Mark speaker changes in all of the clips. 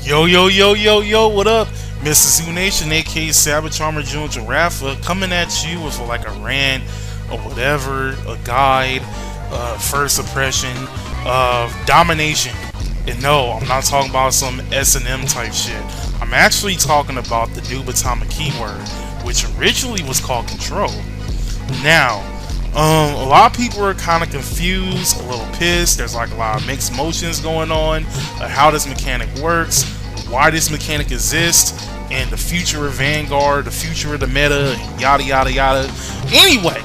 Speaker 1: Yo, yo, yo, yo, yo, what up? Mr. Domination, aka Savage Armor June Giraffe, coming at you with like a rant or whatever, a guide, first impression of Domination. And no, I'm not talking about some S&M type shit. I'm actually talking about the Nubatama keyword, which originally was called control. Now, a lot of people are kind of confused, a little pissed. There's like a lot of mixed emotions going on, how this mechanic works, why this mechanic exists, and the future of Vanguard, the future of the meta, and yada yada yada. Anyway,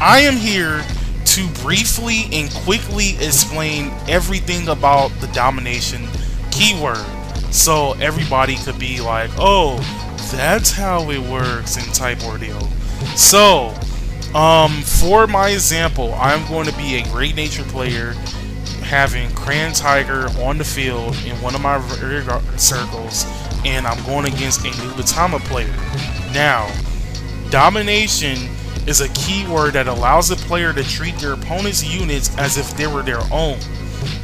Speaker 1: I am here to briefly and quickly explain everything about the Domination keyword, so everybody could be like, oh, that's how it works, in type ordeal. So, for my example, I'm going to be a Great Nature player having Cran Tiger on the field in one of my rear circles, and I'm going against a Nubatama player. Now, Domination is a keyword that allows the player to treat their opponent's units as if they were their own,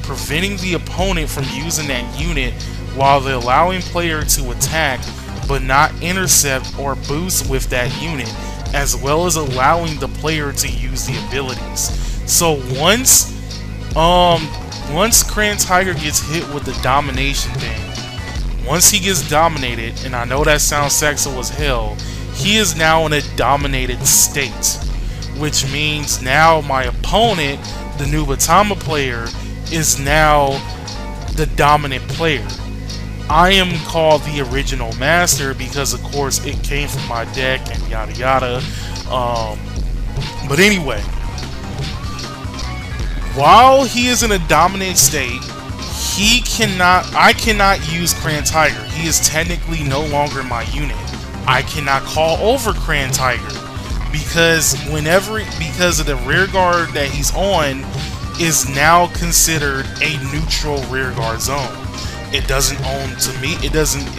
Speaker 1: preventing the opponent from using that unit while the allowing player to attack but not intercept or boost with that unit, as well as allowing the player to use the abilities. So once Cran Tiger gets hit with the Domination thing, once he gets dominated, and I know that sounds sexual as hell, he is now in a dominated state, which means now my opponent, the Nubatama player, is now the dominant player. I am called the original master because of course it came from my deck and yada yada. But anyway, while he is in a dominant state, I cannot use Cran Tiger. He is technically no longer my unit. I cannot call over Cran Tiger because of the rear guard that he's on is now considered a neutral rear guard zone. It doesn't own to me. It isn't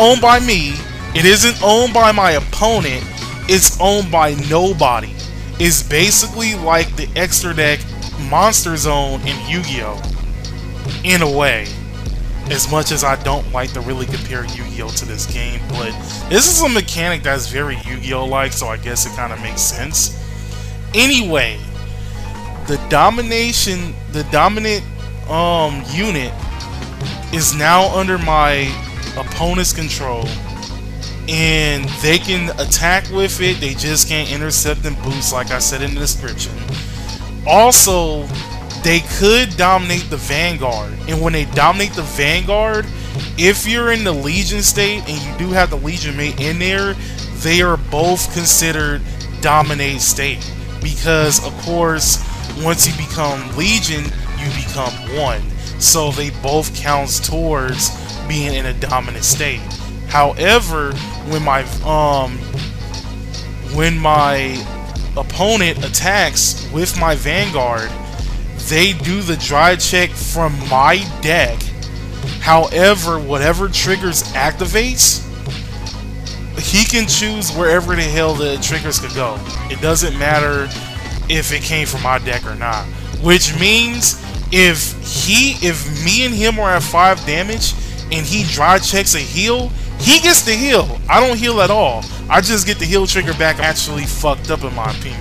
Speaker 1: owned by me. It isn't owned by my opponent. It's owned by nobody. It's basically like the extra deck monster zone in Yu-Gi-Oh! In a way. As much as I don't like to really compare Yu-Gi-Oh! To this game, but this is a mechanic that's very Yu-Gi-Oh! Like, so I guess it kind of makes sense. Anyway, the dominant unit is now under my opponent's control, and they can attack with it, they just can't intercept and boost like I said in the description. Also, they could dominate the Vanguard, and when they dominate the Vanguard, if you're in the Legion state and you do have the Legion mate in there, they are both considered dominate state, because of course once you become Legion you become one, so they both counts towards being in a dominant state. However, when my opponent attacks with my Vanguard, they do the dry check from my deck. However, whatever triggers activates, he can choose wherever the hell the triggers could go. It doesn't matter if it came from my deck or not. Which means if me and him are at 5 damage and he dry checks a heal, he gets the heal. I don't heal at all. I just get the heal trigger back. Actually fucked up in my opinion.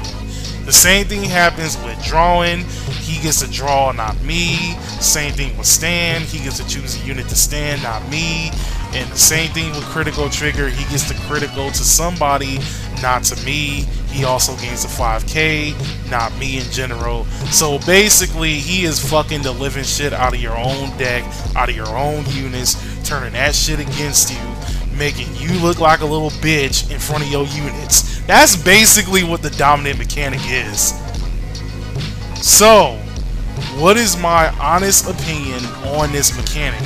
Speaker 1: The same thing happens with drawing. He gets to draw, not me. Same thing with stand. He gets to choose a unit to stand, not me. And the same thing with critical trigger. He gets the critical to somebody, not to me. He also gains a 5k, not me in general. So basically, he is fucking the living shit out of your own deck, out of your own units, turning that shit against you, making you look like a little bitch in front of your units. That's basically what the dominant mechanic is. So, what is my honest opinion on this mechanic?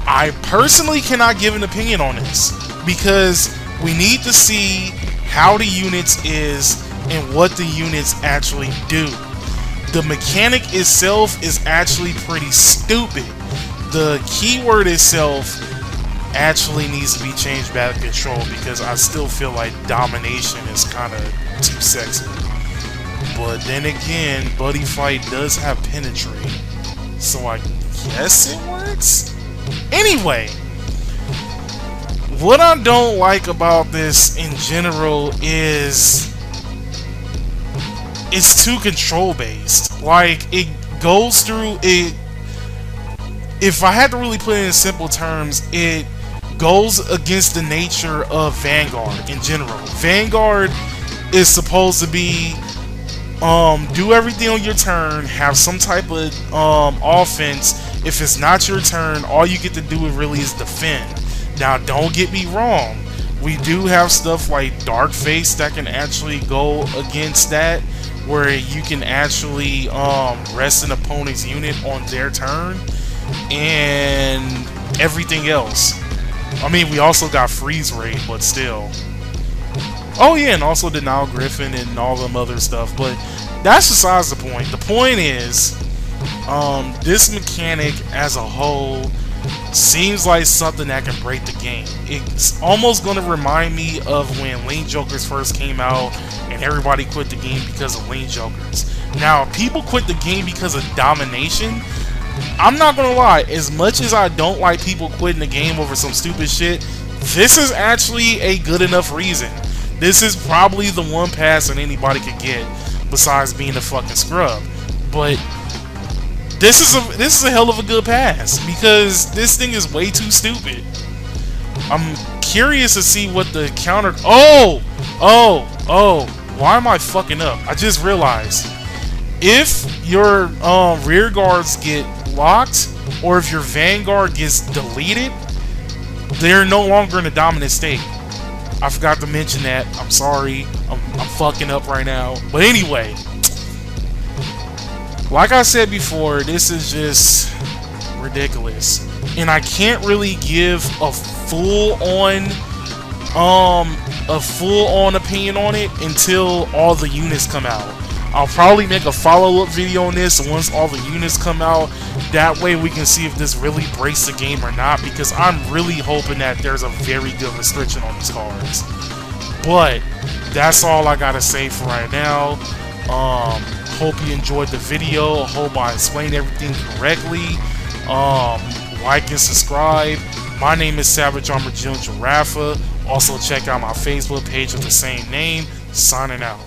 Speaker 1: I personally cannot give an opinion on this because we need to see how the units is and what the units actually do. The mechanic itself is actually pretty stupid. The keyword itself actually needs to be changed back to control because I still feel like domination is kind of too sexy. But then again, Buddy Fight does have penetrate, so I yes, it works. Anyway, what I don't like about this in general is it's too control based. Like, it goes through it. If I had to really put it in simple terms, it goes against the nature of Vanguard in general. Vanguard is supposed to be do everything on your turn, have some type of offense. If it's not your turn, all you get to do really is defend. Now, don't get me wrong, we do have stuff like Dark Face that can actually go against that, where you can actually rest an opponent's unit on their turn and everything else. I mean, we also got Freeze Ray, but still. Oh yeah, and also Denial Griffin and all them other stuff, but that's besides the point. The point is, this mechanic as a whole seems like something that can break the game. It's almost going to remind me of when Lane Jokers first came out and everybody quit the game because of Lane Jokers. Now, people quit the game because of Domination. I'm not going to lie, as much as I don't like people quitting the game over some stupid shit, this is actually a good enough reason. This is probably the one pass that anybody could get besides being a fucking scrub. But this is a hell of a good pass because this thing is way too stupid. I'm curious to see what the counter. Why am I fucking up? I just realized if your rear guards get locked or if your Vanguard gets deleted, they're no longer in a dominant state. I forgot to mention that. I'm sorry. I'm fucking up right now. But anyway, like I said before, this is just ridiculous. And I can't really give a full-on opinion on it until all the units come out. I'll probably make a follow-up video on this once all the units come out. That way we can see if this really breaks the game or not, because I'm really hoping that there's a very good restriction on these cards. But that's all I gotta say for right now. Hope you enjoyed the video. Hope I explained everything correctly. Like and subscribe. My name is Savage Armor Jim Giraffa. Also check out my Facebook page with the same name. Signing out.